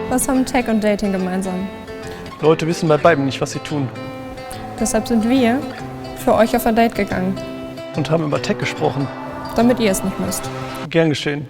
Was haben Tech und Dating gemeinsam? Leute wissen bei beiden nicht, was sie tun. Deshalb sind wir für euch auf ein Date gegangen, Und haben über Tech gesprochen. damit ihr es nicht müsst. Gern geschehen.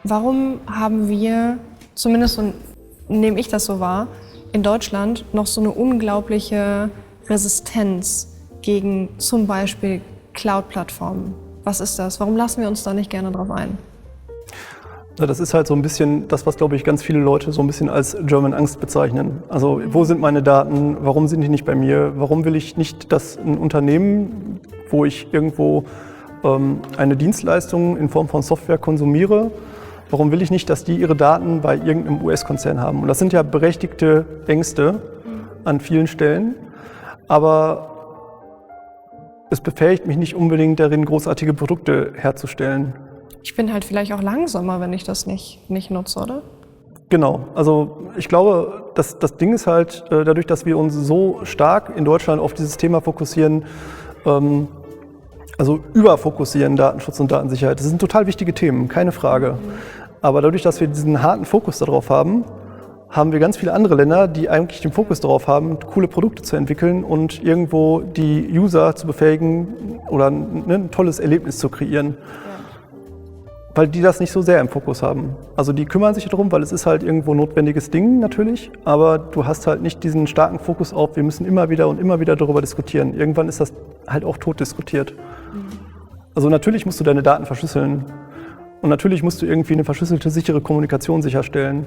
Warum haben wir, zumindest so nehme ich das so wahr, in Deutschland noch so eine unglaubliche Resistenz gegen zum Beispiel Cloud-Plattformen? Was ist das? Warum lassen wir uns da nicht gerne drauf ein? Ja, das ist halt so ein bisschen das, was, glaube ich, ganz viele Leute so ein bisschen als German Angst bezeichnen. Also, wo sind meine Daten? Warum sind die nicht bei mir? Warum will ich nicht, dass ein Unternehmen, wo ich irgendwo eine Dienstleistung in Form von Software konsumiere, warum will ich nicht, dass die ihre Daten bei irgendeinem US-Konzern haben? Und das sind ja berechtigte Ängste an vielen Stellen. Aber es befähigt mich nicht unbedingt darin, großartige Produkte herzustellen. Ich bin halt vielleicht auch langsamer, wenn ich das nicht nutze, oder? Genau. Also ich glaube, das Ding ist halt, dadurch, dass wir uns so stark in Deutschland auf dieses Thema fokussieren, also überfokussieren, Datenschutz und Datensicherheit. Das sind total wichtige Themen, keine Frage. Aber dadurch, dass wir diesen harten Fokus darauf haben, haben wir ganz viele andere Länder, die eigentlich den Fokus darauf haben, coole Produkte zu entwickeln und irgendwo die User zu befähigen oder ein tolles Erlebnis zu kreieren. Weil die das nicht so sehr im Fokus haben. Also die kümmern sich darum, weil es ist halt irgendwo ein notwendiges Ding natürlich, aber du hast halt nicht diesen starken Fokus auf, wir müssen immer wieder darüber diskutieren. Irgendwann ist das halt auch tot diskutiert. Also natürlich musst du deine Daten verschlüsseln und natürlich musst du irgendwie eine verschlüsselte, sichere Kommunikation sicherstellen.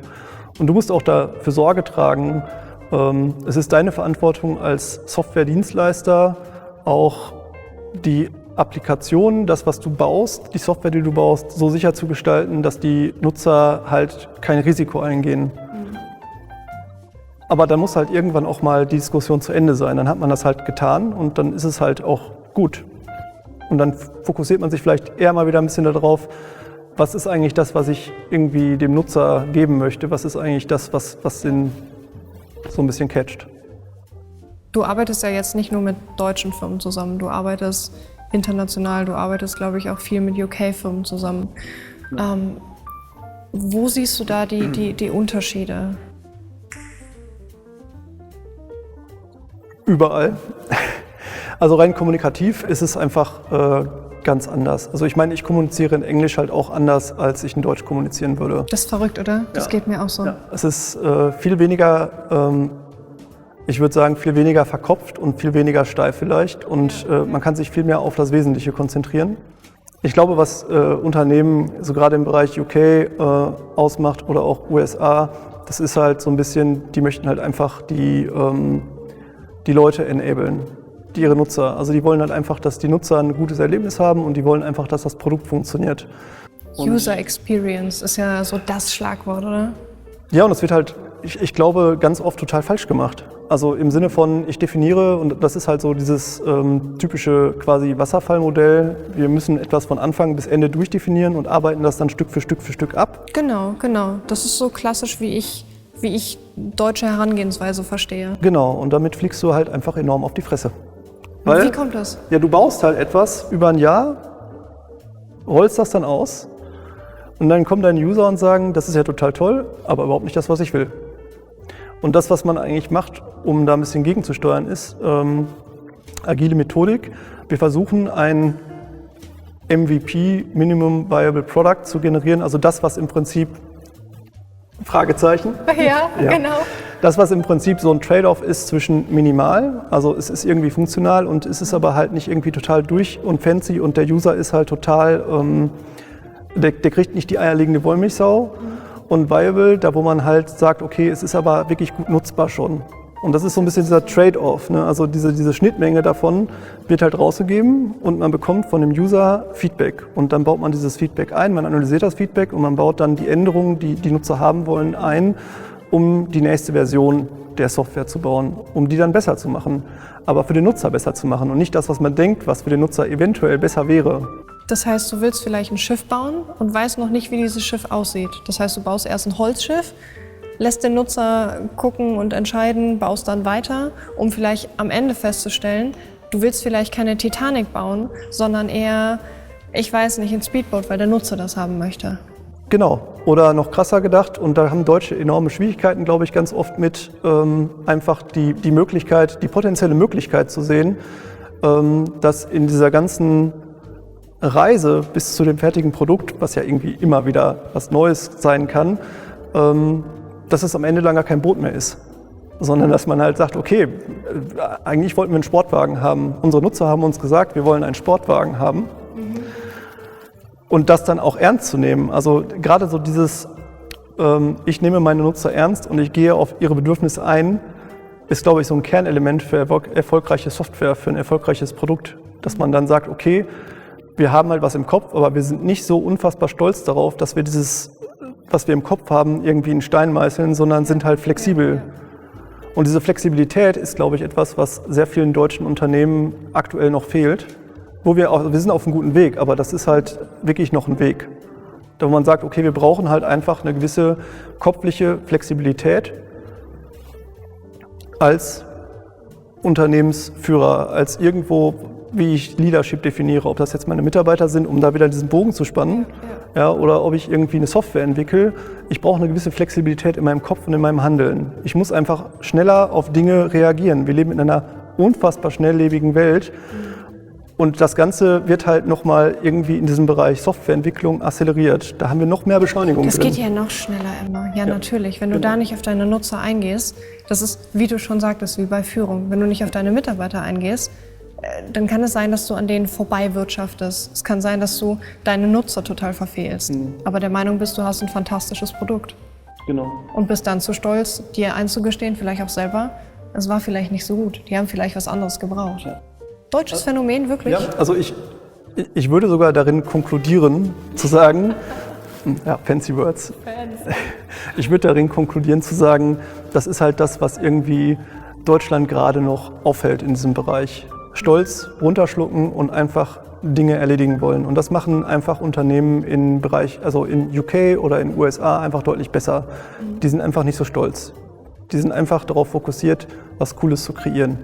Und du musst auch dafür Sorge tragen, es ist deine Verantwortung als Software-Dienstleister, auch die Applikationen, das, was du baust, die Software, die du baust, so sicher zu gestalten, dass die Nutzer halt kein Risiko eingehen. Aber dann muss halt irgendwann auch mal die Diskussion zu Ende sein. Dann hat man das halt getan und dann ist es halt auch gut. Und dann fokussiert man sich vielleicht eher mal wieder ein bisschen darauf, was ist eigentlich das, was ich irgendwie dem Nutzer geben möchte? Was ist eigentlich das, was den so ein bisschen catcht? Du arbeitest ja jetzt nicht nur mit deutschen Firmen zusammen, du arbeitest international, du arbeitest, glaube ich, auch viel mit UK-Firmen zusammen. Wo siehst du da die Unterschiede? Überall. Also rein kommunikativ ist es einfach ganz anders. Also ich meine, ich kommuniziere in Englisch halt auch anders, als ich in Deutsch kommunizieren würde. Das ist verrückt, oder? Das geht mir auch so. Ja. Es ist viel weniger, ich würde sagen, viel weniger verkopft und viel weniger steif vielleicht. Und man kann sich viel mehr auf das Wesentliche konzentrieren. Ich glaube, was Unternehmen, so gerade im Bereich UK ausmacht oder auch USA, das ist halt so ein bisschen, die möchten halt einfach die Leute enablen, ihre Nutzer. Also die wollen halt einfach, dass die Nutzer ein gutes Erlebnis haben und die wollen einfach, dass das Produkt funktioniert. User Experience ist ja so das Schlagwort, oder? Ja, und es wird halt, ich glaube, ganz oft total falsch gemacht. Also im Sinne von, ich definiere, und das ist halt so dieses typische quasi Wasserfallmodell, wir müssen etwas von Anfang bis Ende durchdefinieren und arbeiten das dann Stück für Stück ab. Genau. Das ist so klassisch, wie ich deutsche Herangehensweise verstehe. Genau, und damit fliegst du halt einfach enorm auf die Fresse. Und wie kommt das? Ja, du baust halt etwas über ein Jahr, rollst das dann aus und dann kommen deine User und sagen, das ist ja total toll, aber überhaupt nicht das, was ich will. Und das, was man eigentlich macht, um da ein bisschen gegenzusteuern, ist agile Methodik. Wir versuchen ein MVP, Minimum Viable Product, zu generieren, also das, was im Prinzip Fragezeichen. Ja, genau. Das, was im Prinzip so ein Trade-off ist zwischen minimal, also es ist irgendwie funktional und es ist aber halt nicht irgendwie total durch und fancy und der User ist halt total, der kriegt nicht die eierlegende Wollmilchsau und viable, da wo man halt sagt, okay, es ist aber wirklich gut nutzbar schon. Und das ist so ein bisschen dieser Trade-off, ne? Also diese Schnittmenge davon wird halt rausgegeben und man bekommt von dem User Feedback. Und dann baut man dieses Feedback ein, man analysiert das Feedback und man baut dann die Änderungen, die die Nutzer haben wollen, ein, um die nächste Version der Software zu bauen, um die dann besser zu machen. Aber für den Nutzer besser zu machen und nicht das, was man denkt, was für den Nutzer eventuell besser wäre. Das heißt, du willst vielleicht ein Schiff bauen und weißt noch nicht, wie dieses Schiff aussieht. Das heißt, du baust erst ein Holzschiff, lässt den Nutzer gucken und entscheiden, baust dann weiter, um vielleicht am Ende festzustellen, du willst vielleicht keine Titanic bauen, sondern eher, ich weiß nicht, ein Speedboat, weil der Nutzer das haben möchte. Genau. Oder noch krasser gedacht, und da haben Deutsche enorme Schwierigkeiten, glaube ich, ganz oft mit, einfach die Möglichkeit, die potenzielle Möglichkeit zu sehen, dass in dieser ganzen Reise bis zu dem fertigen Produkt, was ja irgendwie immer wieder was Neues sein kann, dass es am Ende lang gar kein Boot mehr ist. Sondern dass man halt sagt, okay, eigentlich wollten wir einen Sportwagen haben. Unsere Nutzer haben uns gesagt, wir wollen einen Sportwagen haben. Und das dann auch ernst zu nehmen. Also gerade so dieses, ich nehme meine Nutzer ernst und ich gehe auf ihre Bedürfnisse ein, ist, glaube ich, so ein Kernelement für erfolgreiche Software, für ein erfolgreiches Produkt. Dass man dann sagt, okay, wir haben halt was im Kopf, aber wir sind nicht so unfassbar stolz darauf, dass wir dieses, was wir im Kopf haben, irgendwie in Stein meißeln, sondern sind halt flexibel. Und diese Flexibilität ist, glaube ich, etwas, was sehr vielen deutschen Unternehmen aktuell noch fehlt. Wir sind auf einem guten Weg, aber das ist halt wirklich noch ein Weg. Da wo man sagt, okay, wir brauchen halt einfach eine gewisse kopfliche Flexibilität als Unternehmensführer, als irgendwo, wie ich Leadership definiere, ob das jetzt meine Mitarbeiter sind, um da wieder diesen Bogen zu spannen, ja, oder ob ich irgendwie eine Software entwickle. Ich brauche eine gewisse Flexibilität in meinem Kopf und in meinem Handeln. Ich muss einfach schneller auf Dinge reagieren. Wir leben in einer unfassbar schnelllebigen Welt. Und das Ganze wird halt nochmal irgendwie in diesem Bereich Softwareentwicklung akzeleriert. Da haben wir noch mehr Beschleunigung Das drin. geht ja noch schneller immer. Ja, natürlich. Wenn du da nicht auf deine Nutzer eingehst, das ist, wie du schon sagtest, wie bei Führung. Wenn du nicht auf deine Mitarbeiter eingehst, dann kann es sein, dass du an denen vorbei wirtschaftest. Es kann sein, dass du deine Nutzer total verfehlst. Aber der Meinung bist, du hast ein fantastisches Produkt. Genau. Und bist dann zu stolz, dir einzugestehen, vielleicht auch selber, es war vielleicht nicht so gut. Die haben vielleicht was anderes gebraucht. Ja. Deutsches Phänomen, wirklich? Ja, also ich würde sogar darin konkludieren, zu sagen, ja, fancy words. Ich würde darin konkludieren, zu sagen, das ist halt das, was irgendwie Deutschland gerade noch auffällt in diesem Bereich. Stolz runterschlucken und einfach Dinge erledigen wollen. Und das machen einfach Unternehmen im Bereich, also in UK oder in USA einfach deutlich besser. Die sind einfach nicht so stolz. Die sind einfach darauf fokussiert, was Cooles zu kreieren.